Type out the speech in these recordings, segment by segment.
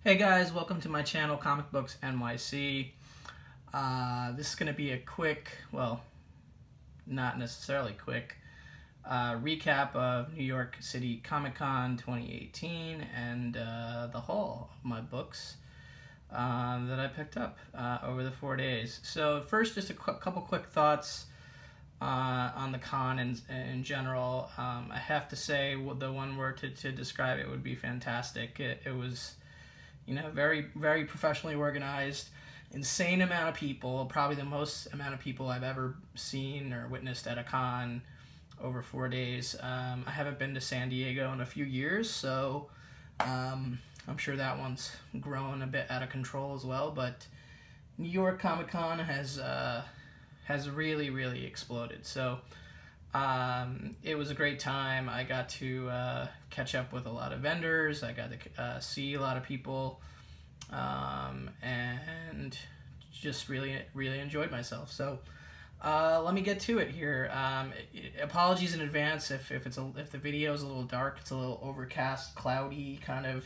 Hey guys, welcome to my channel, Comic Books NYC. This is going to be a quick, well, not necessarily quick, recap of New York City Comic Con 2018 and the haul of my books that I picked up over the 4 days. So first, just a couple quick thoughts on the con in general. I have to say, the one word to describe it would be fantastic. It was, you know, very professionally organized, insane amount of people, probably the most amount of people I've ever seen or witnessed at a con over 4 days. I haven't been to San Diego in a few years, so I'm sure that one's grown a bit out of control as well, but New York Comic Con has really exploded. So it was a great time. I got to catch up with a lot of vendors. I got to see a lot of people, and just really enjoyed myself. So let me get to it here. Apologies in advance if the video is a little dark. It's a little overcast, cloudy kind of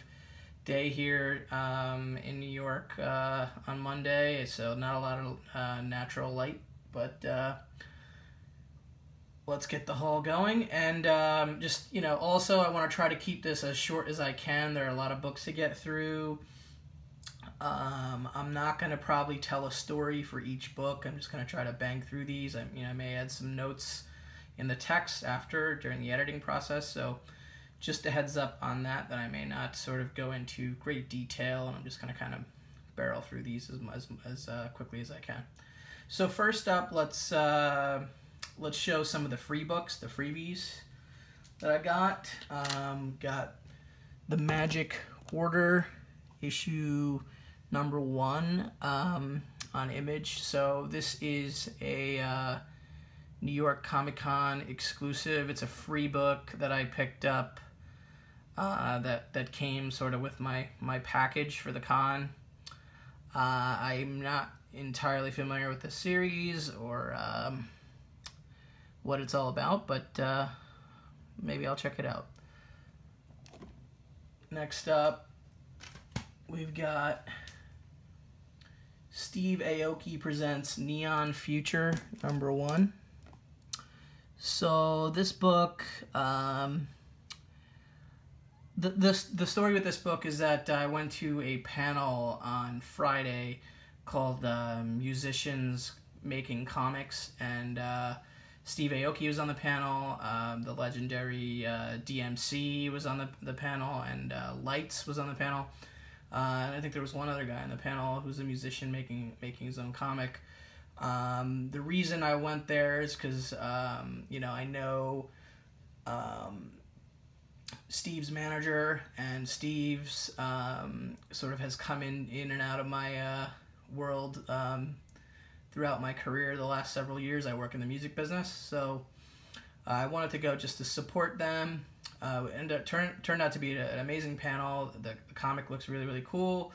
day here in New York on Monday, so not a lot of natural light, but let's get the haul going. And just, you know, also I want to try to keep this as short as I can. There are a lot of books to get through. I'm not going to probably tell a story for each book. I'm just going to try to bang through these. I may add some notes in the text during the editing process, so just a heads up on that I may not sort of go into great detail, and I'm just going to kind of barrel through these as quickly as I can. So first up, let's show some of the free books, the freebies that I got. Got the Magic Order issue #1 on Image. So this is a New York Comic Con exclusive. It's a free book that I picked up that came sort of with my package for the con. I'm not entirely familiar with the series or what it's all about, but maybe I'll check it out. Next up, we've got Steve Aoki presents Neon Future #1. So this book, the story with this book is that I went to a panel on Friday called Musicians Making Comics, and Steve Aoki was on the panel. The legendary DMC was on the panel, and Lights was on the panel. And I think there was one other guy on the panel who's a musician making his own comic. The reason I went there is because you know, I know Steve's manager, and Steve's sort of has come in and out of my world throughout my career. The last several years I work in the music business, so I wanted to go just to support them. It turned out to be an amazing panel. The comic looks really cool,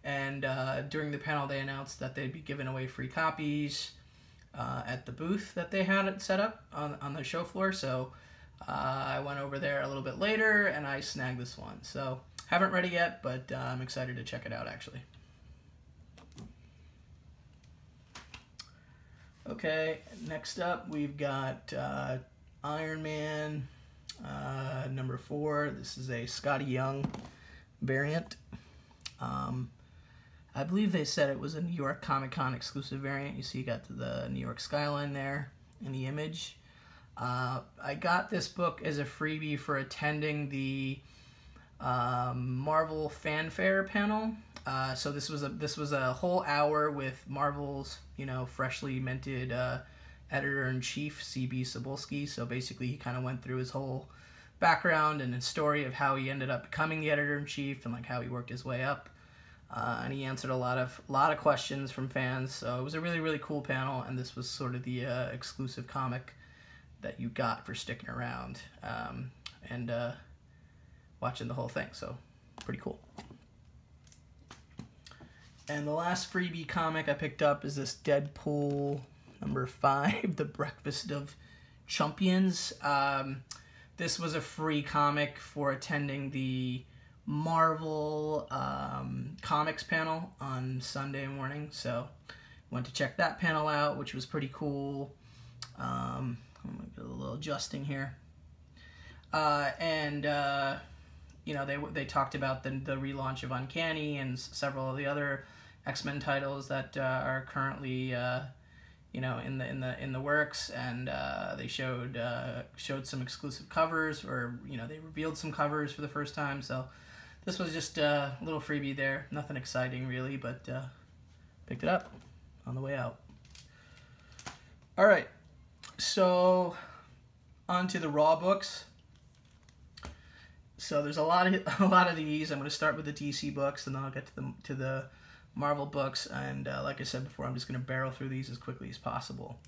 and during the panel they announced that they'd be giving away free copies at the booth that they had it set up on the show floor. So I went over there a little bit later and I snagged this one. So haven't read it yet, but I'm excited to check it out actually. Okay, next up we've got Iron Man #4. This is a Scotty Young variant. I believe they said it was a New York Comic Con exclusive variant. You see you got the New York skyline there in the image. I got this book as a freebie for attending the Marvel Fanfare panel. So this was a whole hour with Marvel's, you know, freshly minted editor-in-chief, C.B. Cebulski. So basically he kind of went through his whole background and his story of how he ended up becoming the editor-in-chief and like how he worked his way up. And he answered a lot of questions from fans. So it was a really cool panel, and this was sort of the exclusive comic that you got for sticking around and watching the whole thing. So pretty cool. And the last freebie comic I picked up is this Deadpool #5, The Breakfast of Champions. This was a free comic for attending the Marvel comics panel on Sunday morning, so went to check that panel out, which was pretty cool. I'm gonna do a little adjusting here, you know, they talked about the relaunch of Uncanny and several of the other X-Men titles that are currently you know, in the works, and they showed some exclusive covers, or you know, they revealed some covers for the first time. So this was just a little freebie there, nothing exciting really, but picked it up on the way out. All right, so on to the Raw books. So there's a lot of these. I'm going to start with the DC books, and then I'll get to the Marvel books, and like I said before, I'm just going to barrel through these as quickly as possible.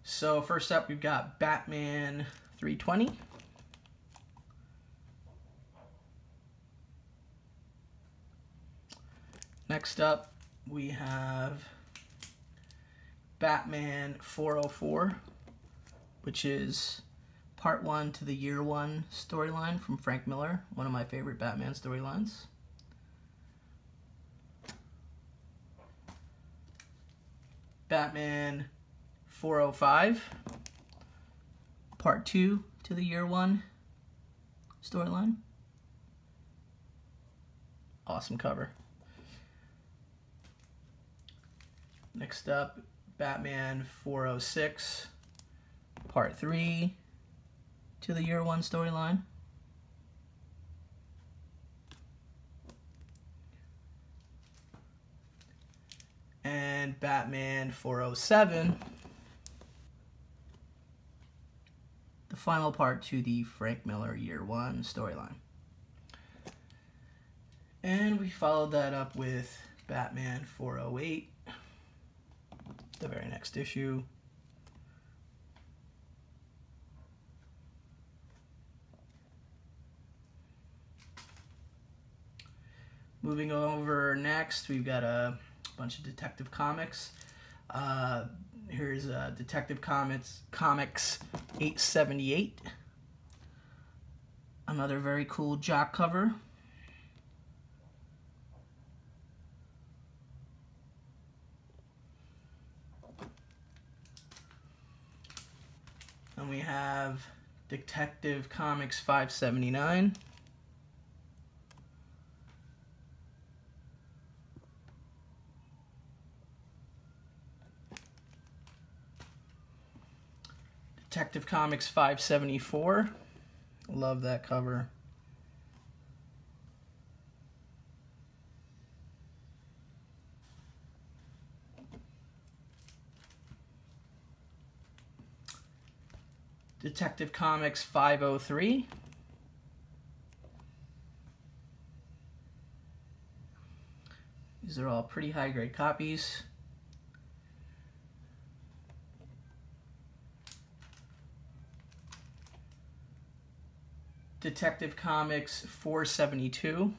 So first up, we've got Batman 320. Next up, we have Batman 404, which is part 1 to the Year 1 storyline from Frank Miller, one of my favorite Batman storylines. Batman 405, part 2 to the Year 1 storyline. Awesome cover. Next up, Batman 406, part 3 to the Year 1 storyline. And Batman 407, the final part to the Frank Miller Year 1 storyline. And we followed that up with Batman 408, the very next issue. Moving over next, we've got a bunch of Detective Comics. Here's Detective Comics 878. Another very cool JOCK cover. And we have Detective Comics 579. Detective Comics 574. Love that cover. Detective Comics 503. These are all pretty high-grade copies. Detective Comics 472.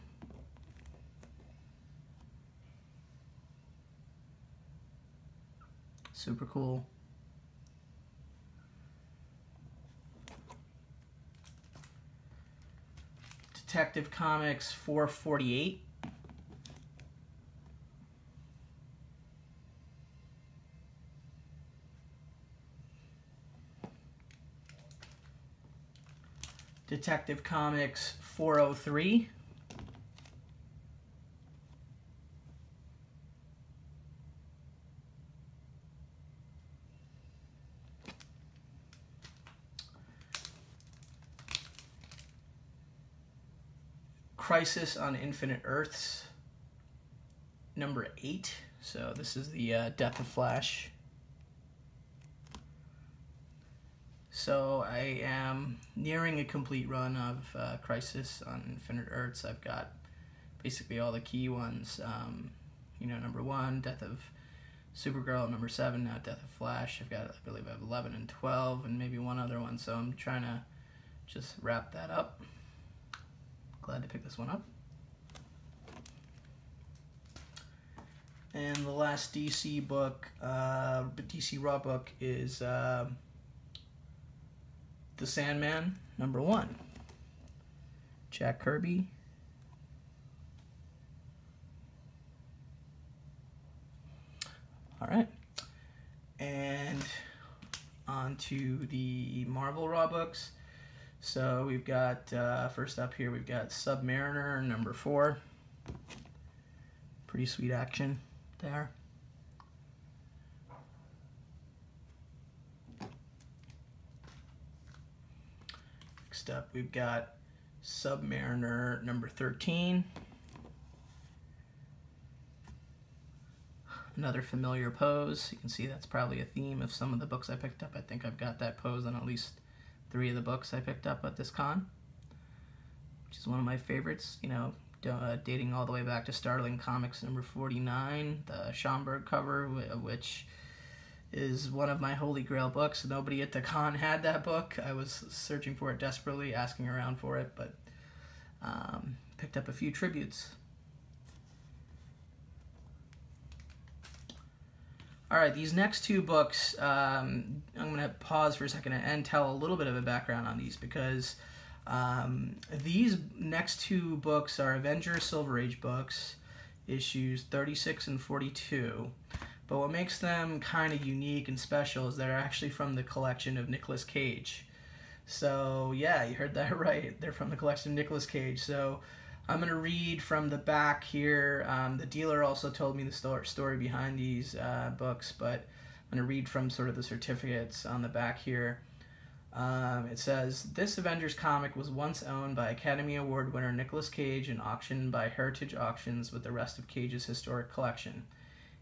Super cool. Detective Comics 448. Detective Comics 403. Crisis on Infinite Earths, number 8. So this is the Death of Flash. So I am nearing a complete run of Crisis on Infinite Earths. I've got basically all the key ones. You know, number 1, Death of Supergirl, number 7, now Death of Flash. I've got, I believe I have 11 and 12 and maybe one other one. So I'm trying to just wrap that up. Glad to pick this one up. And the last DC book, DC Raw book is The Sandman, number 1. Jack Kirby. to the Marvel Raw books. So we've got, first up here, we've got Submariner number 4. Pretty sweet action there. Next up, we've got Submariner number 13. Another familiar pose. You can see that's probably a theme of some of the books I picked up. I think I've got that pose on at least 3 of the books I picked up at this con, which is one of my favorites, you know, dating all the way back to Startling Comics number 49, the Schomburg cover, which is one of my holy grail books. Nobody at the con had that book. I was searching for it desperately, asking around for it, but picked up a few tributes. All right, these next 2 books, I'm going to pause for a second and tell a little bit of a background on these, because these next 2 books are Avengers Silver Age books, issues 36 and 42. But what makes them kind of unique and special is they're actually from the collection of Nicolas Cage. So yeah, you heard that right. They're from the collection of Nicolas Cage. So I'm going to read from the back here. The dealer also told me the story behind these books, but I'm going to read from sort of the certificates on the back here. It says, this Avengers comic was once owned by Academy Award winner Nicolas Cage and auctioned by Heritage Auctions with the rest of Cage's historic collection.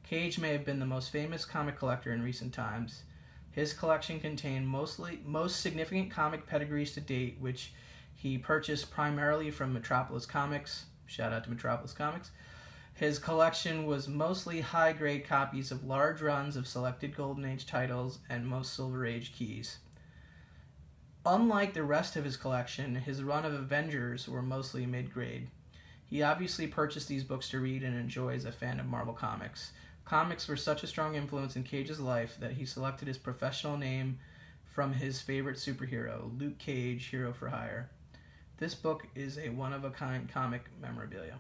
Cage may have been the most famous comic collector in recent times. His collection contained most significant comic pedigrees to date, which he purchased primarily from Metropolis Comics. Shout out to Metropolis Comics. His collection was mostly high-grade copies of large runs of selected Golden Age titles and most Silver Age keys. Unlike the rest of his collection, his run of Avengers were mostly mid-grade. He obviously purchased these books to read and enjoy as a fan of Marvel Comics. Comics were such a strong influence in Cage's life that he selected his professional name from his favorite superhero, Luke Cage, Hero for Hire. This book is a one-of-a-kind comic memorabilia.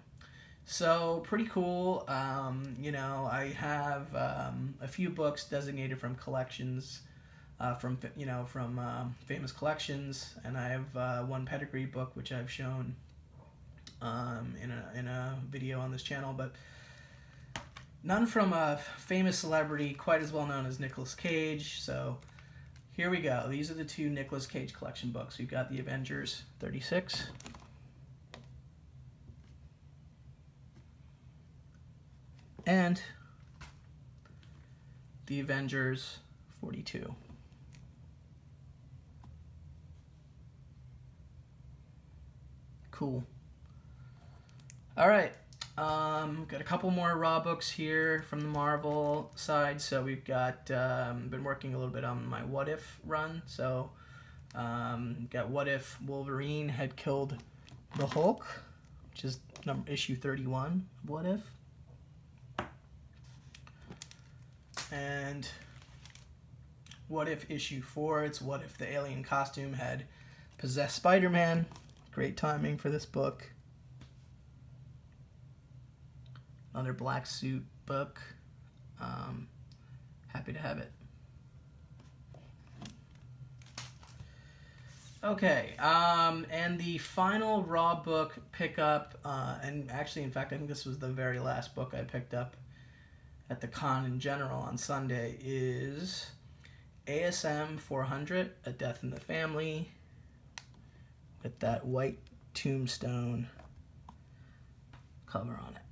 So, pretty cool. You know, I have a few books designated from collections, from famous collections, and I have one pedigree book which I've shown in a video on this channel, but none from a famous celebrity quite as well known as Nicolas Cage. So here we go. These are the 2 Nicolas Cage collection books. We've got the Avengers 36 and the Avengers 42. Cool. All right. Got a couple more Raw books here from the Marvel side. So we've got, been working a little bit on my What If run. So, got What If Wolverine had killed the Hulk, which is issue 31 of What If. And What If issue 4, it's What If the alien costume had possessed Spider-Man. Great timing for this book. Another black suit book. Happy to have it. Okay, and the final Raw book pickup, and actually, in fact, I think this was the very last book I picked up at the con in general on Sunday, is ASM 400, A Death in the Family, with that white tombstone cover on it.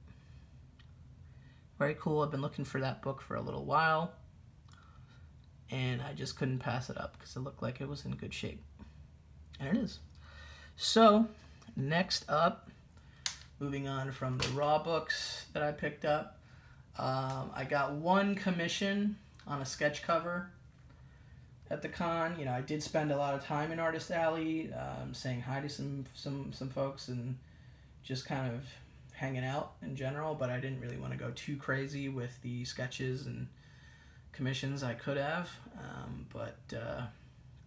Very cool. I've been looking for that book for a little while, and I just couldn't pass it up because it looked like it was in good shape. And it is. So, next up, moving on from the Raw books that I picked up, I got one commission on a sketch cover at the con. You know, I did spend a lot of time in Artist Alley, saying hi to some folks and just kind of hanging out in general, but I didn't really want to go too crazy with the sketches and commissions I could have, but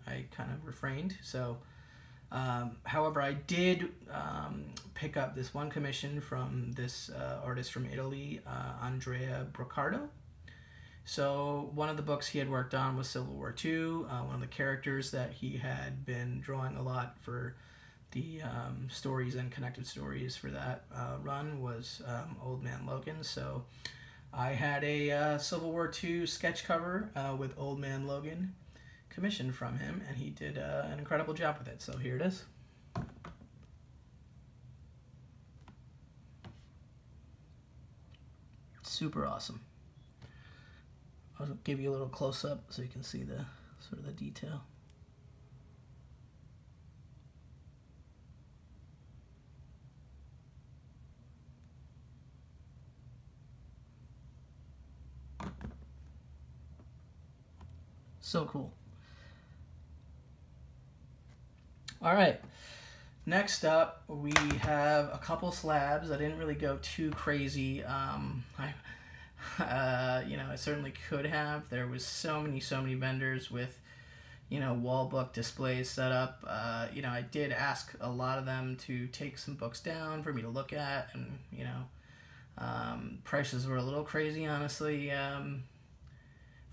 I kind of refrained. So, however, I did pick up this one commission from this artist from Italy, Andrea Broccardo. So one of the books he had worked on was Civil War II. One of the characters that he had been drawing a lot for the stories and connected stories for that run was Old Man Logan. So I had a Civil War II sketch cover with Old Man Logan commissioned from him, and he did an incredible job with it. So here it is. Super awesome. I'll give you a little close-up so you can see the sort of the detail. So cool. All right, next up we have a couple slabs. I didn't really go too crazy. You know, I certainly could have. There was so many vendors with, you know, wall book displays set up. You know, I did ask a lot of them to take some books down for me to look at, and you know, prices were a little crazy, honestly,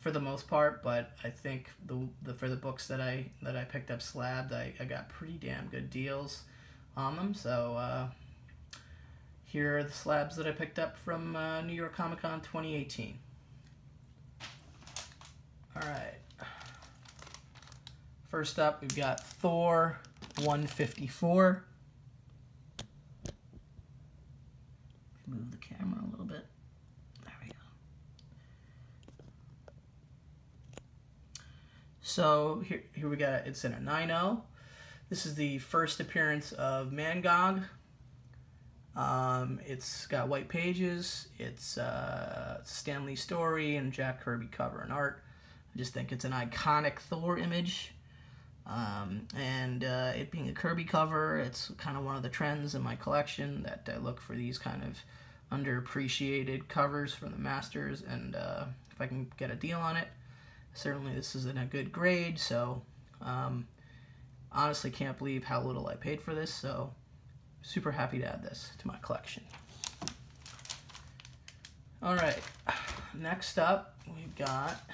for the most part. But I think for the books that I picked up slabbed, I got pretty damn good deals on them. So here are the slabs that I picked up from New York Comic Con 2018. Alright. First up, we've got Thor 154. Move the camera a little bit. There we go. So here we got, it's in a 9/0. This is the first appearance of Mangog. It's got white pages. It's Stan Lee story and Jack Kirby cover and art. I just think it's an iconic Thor image. And it being a Kirby cover, it's kind of one of the trends in my collection that I look for these kind of underappreciated covers from the masters, and if I can get a deal on it, certainly this is in a good grade. So honestly can't believe how little I paid for this, so super happy to add this to my collection. Alright, next up we've got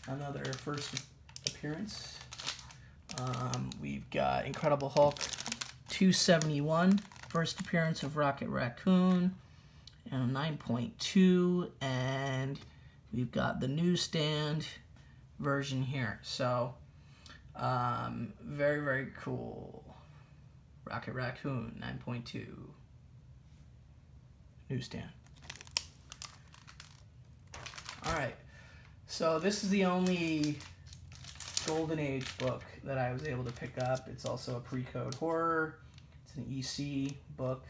another first appearance. We've got Incredible Hulk 271, first appearance of Rocket Raccoon, and 9.2, and we've got the newsstand version here. So very cool. Rocket Raccoon 9.2 newsstand. Alright, so this is the only Golden Age book that I was able to pick up. It's also a pre-code horror. It's an EC book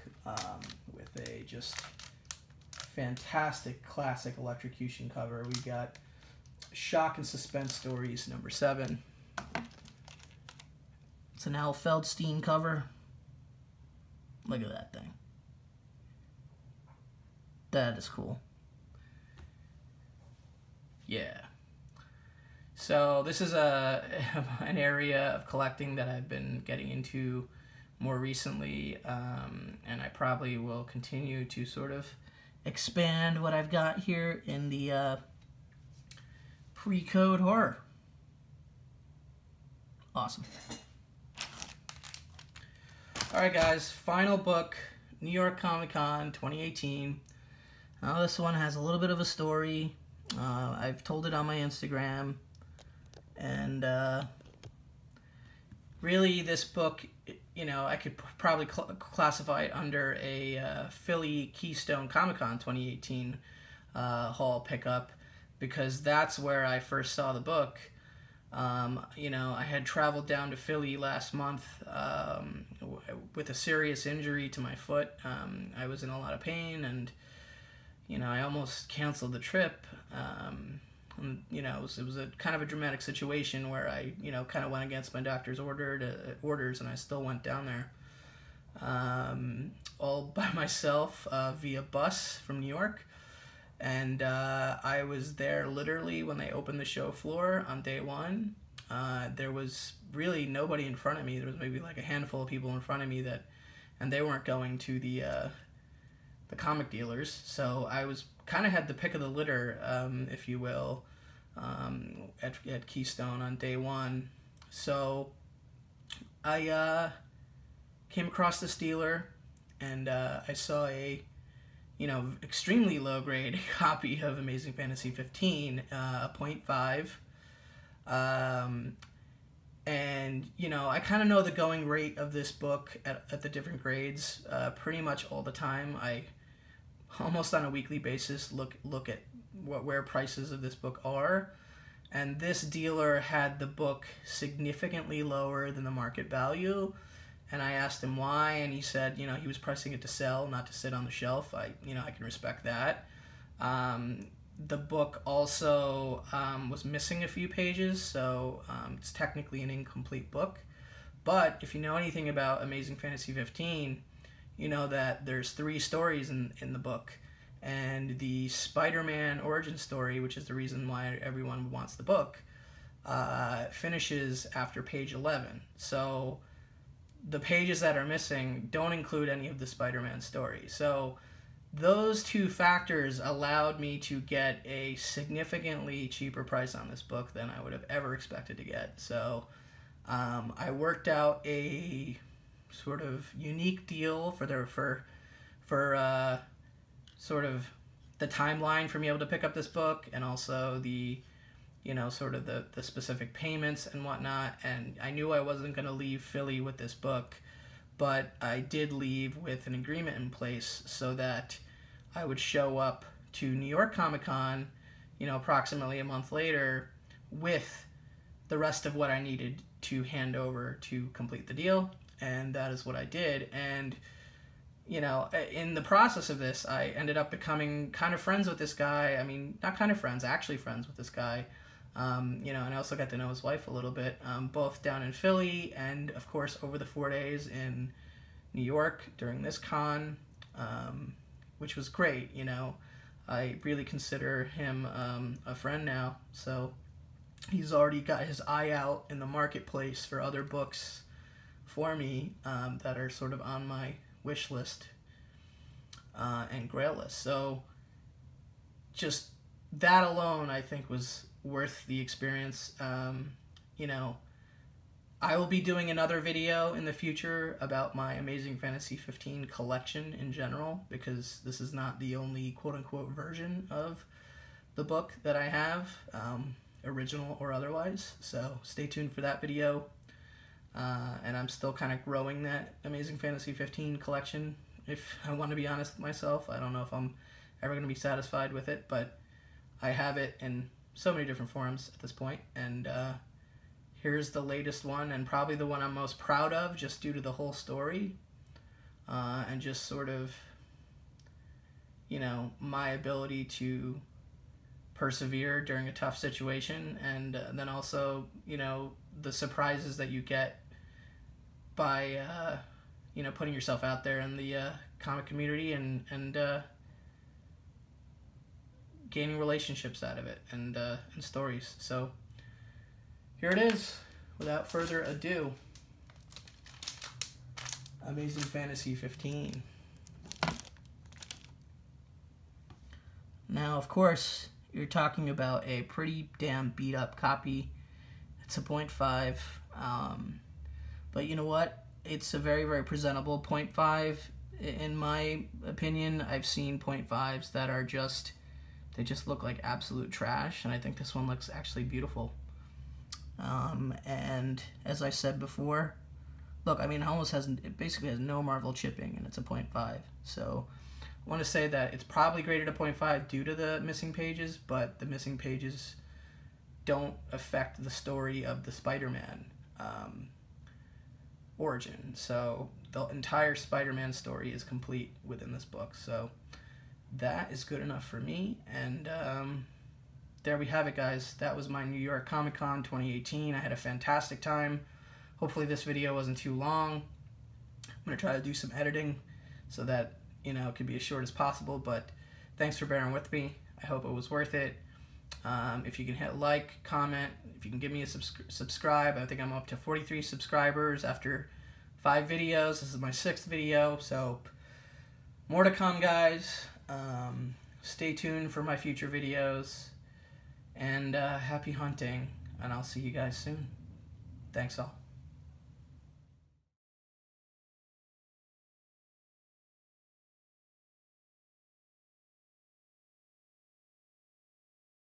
with a just fantastic classic electrocution cover. We got Shock and Suspense Stories #7. It's an Al Feldstein cover. Look at that thing. That is cool. Yeah. So this is an area of collecting that I've been getting into more recently, and I probably will continue to sort of expand what I've got here in the pre-code horror. Awesome. Alright guys, final book, New York Comic Con 2018. Now this one has a little bit of a story. I've told it on my Instagram, and really this book, you know, I could probably classify it under a Philly Keystone Comic Con 2018 haul pickup, because that's where I first saw the book. You know, I had traveled down to Philly last month with a serious injury to my foot. I was in a lot of pain, and you know, I almost canceled the trip. And, you know, it was a kind of a dramatic situation where I, you know, kind of went against my doctor's orders, and I still went down there all by myself via bus from New York. And I was there literally when they opened the show floor on day one. There was really nobody in front of me. There was maybe like a handful of people in front of me and they weren't going to the comic dealers. So I was kind of had the pick of the litter, if you will, at Keystone on day one. So I came across this dealer, and I saw a, you know, extremely low grade copy of Amazing Fantasy 15, a 0.5. And, you know, I kind of know the going rate of this book at the different grades pretty much all the time. I almost on a weekly basis look at where prices of this book are. And this dealer had the book significantly lower than the market value. And I asked him why, and he said, you know, he was pricing it to sell, not to sit on the shelf. I can respect that. The book also was missing a few pages, so it's technically an incomplete book. But if you know anything about Amazing Fantasy 15, you know that there's 3 stories in the book. And the Spider-Man origin story, which is the reason why everyone wants the book, finishes after page 11. So the pages that are missing don't include any of the Spider-Man story. So those 2 factors allowed me to get a significantly cheaper price on this book than I would have ever expected to get. So I worked out a sort of unique deal for sort of the timeline for me able to pick up this book, and also the, you know, sort of the specific payments and whatnot. And I knew I wasn't going to leave Philly with this book, but I did leave with an agreement in place so that I would show up to New York Comic-Con, you know, approximately a month later with the rest of what I needed to hand over to complete the deal. And that is what I did. And, you know, in the process of this, I ended up becoming kind of friends with this guy. I mean, not kind of friends, actually friends with this guy. You know, and I also got to know his wife a little bit, both down in Philly and, of course, over the 4 days in New York during this con, which was great. You know, I really consider him a friend now. So he's already got his eye out in the marketplace for other books for me that are sort of on my wish list and Grail list. So just that alone, I think, was worth the experience. You know, I will be doing another video in the future about my Amazing Fantasy 15 collection in general, because this is not the only quote-unquote version of the book that I have, original or otherwise. So stay tuned for that video. And I'm still kind of growing that Amazing Fantasy 15 collection, if I want to be honest with myself. I don't know if I'm ever going to be satisfied with it, but I have it in so many different forms at this point. And here's the latest one, and probably the one I'm most proud of, just due to the whole story, and just sort of, you know, my ability to persevere during a tough situation, and then also, you know, the surprises that you get by, you know, putting yourself out there in the comic community and gaining relationships out of it, and stories. So here it is, without further ado, Amazing Fantasy 15. Now, of course, you're talking about a pretty damn beat up copy. It's a 0.5, but you know what? It's a very, very presentable 0.5. In my opinion, I've seen 0.5s that are just, they just look like absolute trash, and I think this one looks actually beautiful. And as I said before, look, I mean, it basically has no Marvel chipping, and it's a 0.5. So I want to say that it's probably graded a 0.5 due to the missing pages, but the missing pages don't affect the story of the Spider-Man origin. So the entire Spider-Man story is complete within this book. So that is good enough for me. And there we have it, guys. That was my New York Comic Con 2018. I had a fantastic time. Hopefully this video wasn't too long. I'm going to try to do some editing so that, you know, it could be as short as possible, but thanks for bearing with me. I hope it was worth it. If you can hit like, comment, if you can give me a subscribe. I think I'm up to 43 subscribers after 5 videos. This is my 6th video, so more to come, guys. stay tuned for my future videos, and happy hunting, and I'll see you guys soon. Thanks all.